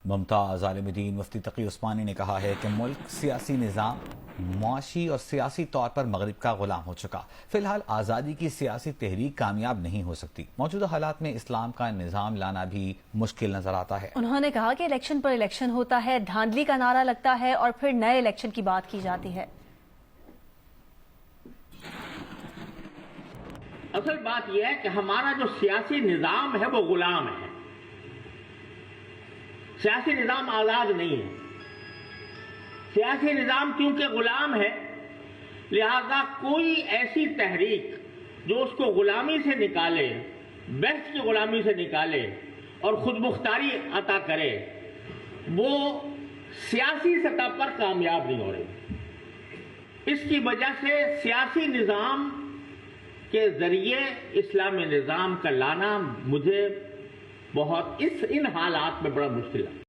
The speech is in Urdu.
ممتاز عالم دین مفتی تقی عثمانی نے کہا ہے کہ ملک سیاسی نظام معاشی اور سیاسی طور پر مغرب کا غلام ہو چکا۔ فی الحال آزادی کی سیاسی تحریک کامیاب نہیں ہو سکتی۔ موجودہ حالات میں اسلام کا نظام لانا بھی مشکل نظر آتا ہے۔ انہوں نے کہا کہ الیکشن پر الیکشن ہوتا ہے، دھاندلی کا نعرہ لگتا ہے اور پھر نئے الیکشن کی بات کی جاتی ہے۔ اصل بات یہ ہے کہ ہمارا جو سیاسی نظام ہے وہ غلام ہے۔ سیاسی نظام آزاد نہیں ہے۔ سیاسی نظام کیونکہ غلام ہے، لہذا کوئی ایسی تحریک جو اس کو غلامی سے نکالے، بحث کی غلامی سے نکالے اور خود مختاری عطا کرے، وہ سیاسی سطح پر کامیاب نہیں ہو رہی۔ اس کی وجہ سے سیاسی نظام کے ذریعے اسلامی نظام کا لانا مجھے ان حالات میں بڑا مشکل ہے۔